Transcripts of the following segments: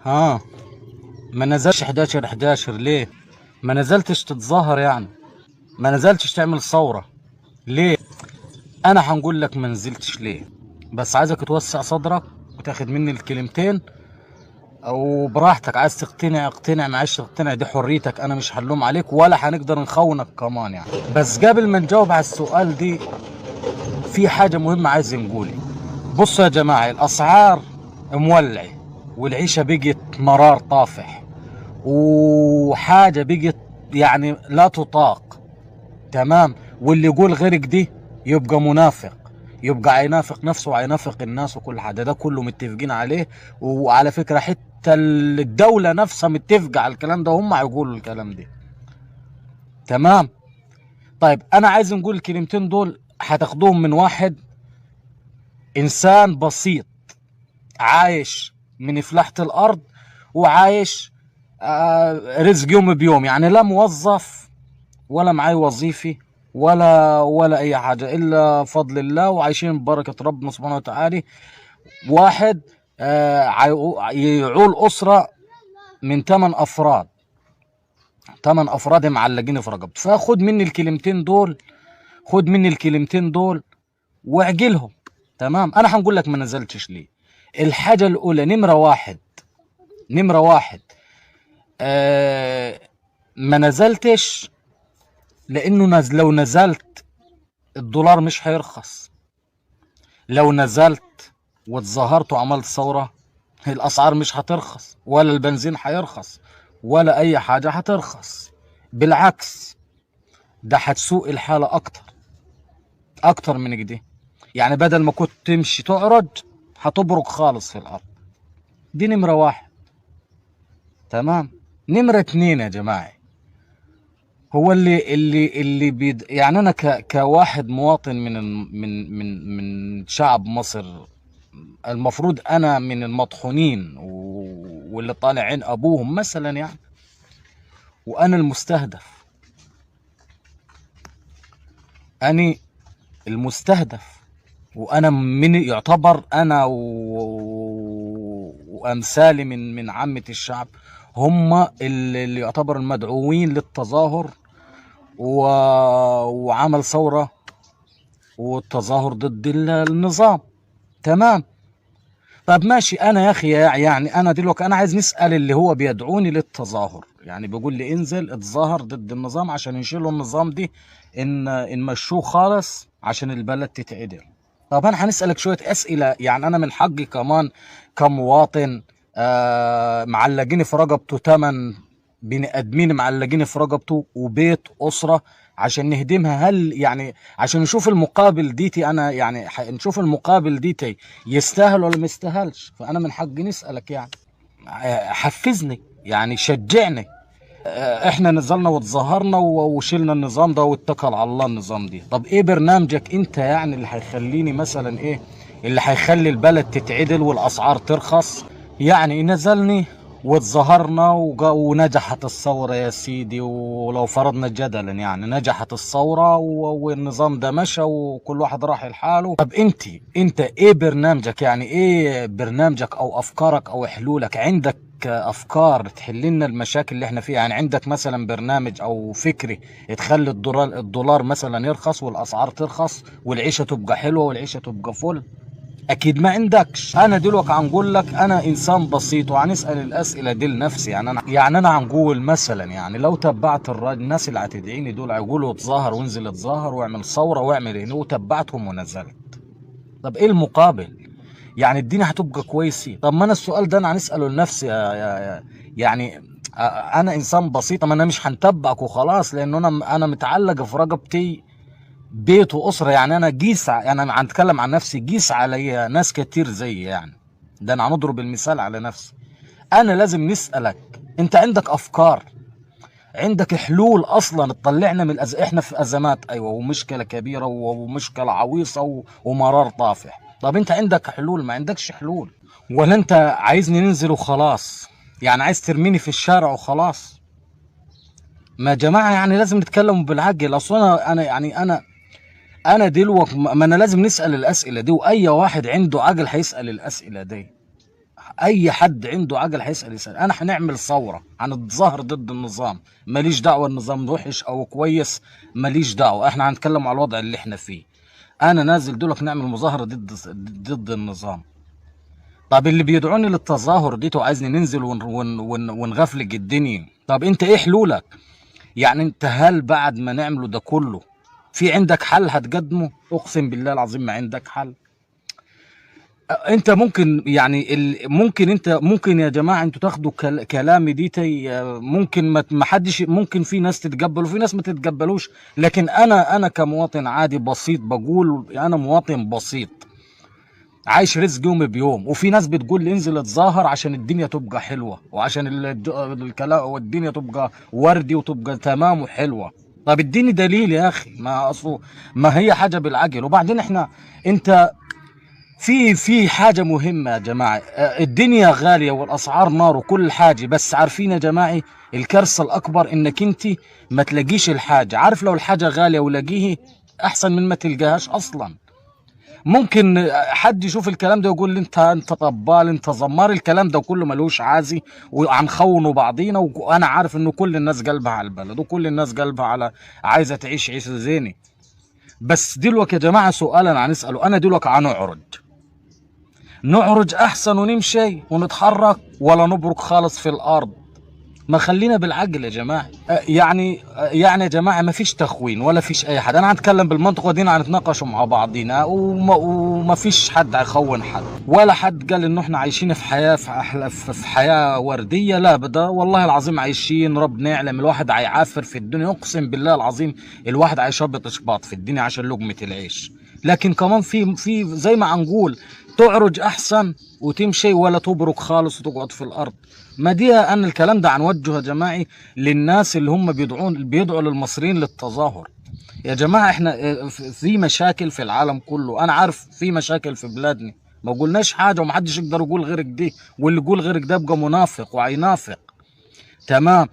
ها، ما نزلش 11/11 ليه؟ ما نزلتش تتظاهر يعني؟ ما نزلتش تعمل ثورة ليه؟ انا هنقول لك ما نزلتش ليه، بس عايزك توسع صدرك وتاخد مني الكلمتين، او براحتك عايز تقتنع اقتنع، معلش تقتنع دي حريتك، انا مش هلوم عليك ولا هنقدر نخونك كمان يعني. بس قبل ما نجاوب على السؤال دي في حاجة مهمة عايز نقولها. بصوا يا جماعة، الاسعار مولعة والعيشة بقت مرار طافح وحاجة بقت يعني لا تطاق. تمام. واللي يقول غيرك دي يبقى منافق، يبقى هينافق نفسه وهينافق الناس وكل حاجه، ده كله متفقين عليه. وعلى فكره حتى الدوله نفسها متفقه على الكلام ده، هم هيقولوا الكلام ده. تمام. طيب انا عايز نقول الكلمتين دول هتاخدوهم من واحد انسان بسيط عايش من فلاحة الارض وعايش رزق يوم بيوم، يعني لا موظف ولا معاي وظيفي ولا اي حاجه الا فضل الله، وعايشين ببركه ربنا سبحانه وتعالى. واحد يعول اسره من 8 افراد، 8 افراد معلقين في رقبته. فخد مني الكلمتين دول، خد مني الكلمتين دول واعجلهم. تمام. انا هنقول لك ما نزلتش ليه. الحاجه الاولى، نمره واحد ما نزلتش لانه لو نزلت الدولار مش هيرخص. لو نزلت واتظاهرت وعملت ثورة الأسعار مش هترخص، ولا البنزين هيرخص، ولا أي حاجة هترخص. بالعكس، ده هتسوء الحالة أكتر من كده. يعني بدل ما كنت تمشي تعرج هتبرك خالص في الأرض. دي نمرة واحد. تمام. نمرة اتنين يا جماعة، هو اللي يعني أنا كواحد مواطن من شعب مصر، المفروض انا من المطحونين واللي طالع عين ابوهم مثلا يعني، وانا المستهدف. انا المستهدف، وانا من يعتبر انا وامثالي من عامة الشعب هم اللي يعتبر المدعوين للتظاهر وعمل ثورة والتظاهر ضد النظام. تمام. طب ماشي، انا يا اخي يعني انا دلوقتي انا عايز نسال اللي هو بيدعوني للتظاهر، يعني بيقول لي انزل اتظاهر ضد النظام عشان يشيلوا النظام دي، ان مشوه خالص عشان البلد تتعدل. طب انا هنسالك شويه اسئله، يعني انا من حقي كمان كمواطن معلقين في رقبته 8 بني ادمين، معلقين في رقبته وبيت اسره عشان نهدمها. هل يعني عشان نشوف المقابل ديتي، انا يعني نشوف المقابل ديتي يستاهل ولا ما يستاهلش؟ فانا من حقي نسالك يعني. حفزني يعني شجعني. احنا نزلنا وتظاهرنا وشلنا النظام ده واتكل على الله النظام دي. طب ايه برنامجك انت يعني اللي هيخليني مثلا ايه اللي هيخلي البلد تتعدل والاسعار ترخص؟ يعني نزلني واتظاهرنا ونجحت الثورة يا سيدي، ولو فرضنا جدلا يعني نجحت الثورة والنظام ده مشى وكل واحد راح لحاله. طب انت ايه برنامجك؟ يعني ايه برنامجك او افكارك او حلولك؟ عندك افكار تحل لنا المشاكل اللي احنا فيها؟ يعني عندك مثلا برنامج او فكري تخلي الدولار مثلا يرخص والاسعار ترخص والعيشه تبقى حلوه والعيشه تبقى فل؟ اكيد ما عندكش. انا دلوقتي هنقول لك انا انسان بسيط وهنسال الاسئله دي لنفسي. يعني انا هنقول مثلا، يعني لو تبعت الناس اللي هتدعيني دول هيقولوا اتظاهر وانزل اتظاهر واعمل ثوره واعمل هنا، وتبعتهم ونزلت، طب ايه المقابل؟ يعني الدنيا هتبقى كويسه؟ طب ما انا السؤال ده انا هنساله لنفسي يعني انا انسان بسيط، ما انا مش هنتبعك وخلاص، لان انا متعلق في رقبتي بيت واسره. يعني انا يعني انا هنتكلم عن نفسي، قيس عليا ناس كتير زي يعني، ده انا هنضرب المثال على نفسي. انا لازم نسالك، انت عندك افكار؟ عندك حلول اصلا تطلعنا من احنا في ازمات، ايوه، ومشكله كبيره ومشكله عويصه ومرار طافح. طب انت عندك حلول؟ ما عندكش حلول. ولا انت عايزني ننزل وخلاص؟ يعني عايز ترميني في الشارع وخلاص؟ ما يا جماعه يعني لازم نتكلم بالعقل. اصلا انا دلوقتي ما انا لازم نسال الاسئله دي، واي واحد عنده عقل هيسال الاسئله دي. اي حد عنده عقل هيسال يسال. انا هنعمل ثوره، هنتظاهر ضد النظام، ماليش دعوه النظام وحش او كويس، ماليش دعوه، احنا هنتكلم على الوضع اللي احنا فيه. انا نازل دولك نعمل مظاهره ضد النظام. طب اللي بيدعوني للتظاهر دي وعايزني ننزل ونغفلج الدنيا، طب انت ايه حلولك؟ يعني انت هل بعد ما نعمله ده كله في عندك حل هتقدمه؟ اقسم بالله العظيم ما عندك حل. انت ممكن يعني ممكن يا جماعه انتوا تاخدوا كلامي ممكن ما حدش، ممكن في ناس تتقبل وفي ناس ما تتقبلوش، لكن انا كمواطن عادي بسيط بقول انا مواطن بسيط عايش رزق يوم بيوم. وفي ناس بتقول لي انزل اتظاهر عشان الدنيا تبقى حلوه وعشان الكلام والدنيا تبقى وردي وتبقى تمام وحلوه. طب اديني دليل يا اخي، ما اصله ما هي حاجه بالعقل. وبعدين انت في حاجة مهمة يا جماعة، الدنيا غالية والأسعار نار وكل حاجة، بس عارفين يا جماعة الكارثة الأكبر إنك أنت ما تلاقيش الحاجة. عارف لو الحاجة غالية ولاقيه أحسن من ما تلقاهاش أصلا. ممكن حد يشوف الكلام ده ويقول لي انت طبال، انت زمار، الكلام ده كله ملوش عازي وهنخونوا بعضينا. وانا عارف انه كل الناس قلبها على البلد وكل الناس قلبها على عايزه تعيش عيشه زينه. بس دلوقتي يا جماعه سؤال هنساله، انا دلوقتي نعرج احسن ونمشي ونتحرك ولا نبرك خالص في الارض؟ ما خلينا بالعقل يا جماعه. يعني يا جماعه ما فيش تخوين ولا فيش اي حد. انا هنتكلم بالمنطق ودينا هنتناقشوا مع بعضينا، وما فيش حد هيخون حد ولا حد قال انه احنا عايشين في حياه في حياه ورديه. لا بدا والله العظيم عايشين ربنا يعلم. الواحد هيعافر في الدنيا، اقسم بالله العظيم الواحد هيشبط اشباط في الدنيا عشان لقمه العيش. لكن كمان في زي ما هنقول تعرج احسن وتمشي ولا تبرك خالص وتقعد في الارض. ما دي انا الكلام ده هنوجهه يا جماعه للناس اللي هم بيدعوا للمصريين للتظاهر. يا جماعه احنا في مشاكل في العالم كله، انا عارف في مشاكل في بلادنا، ما قلناش حاجه ومحدش يقدر يقول غيرك دي، واللي يقول غيرك ده يبقى منافق وهينافق. تمام.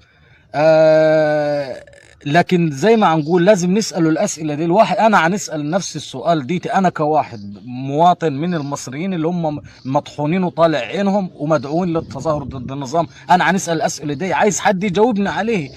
لكن زي ما هنقول لازم نسأله الأسئلة دي. الواحد أنا هنسأل نفس السؤال دي أنا كواحد مواطن من المصريين اللي هم مطحونين وطالع عينهم ومدعوين للتظاهر ضد النظام. أنا هنسأل الأسئلة دي، عايز حد يجاوبنا عليه.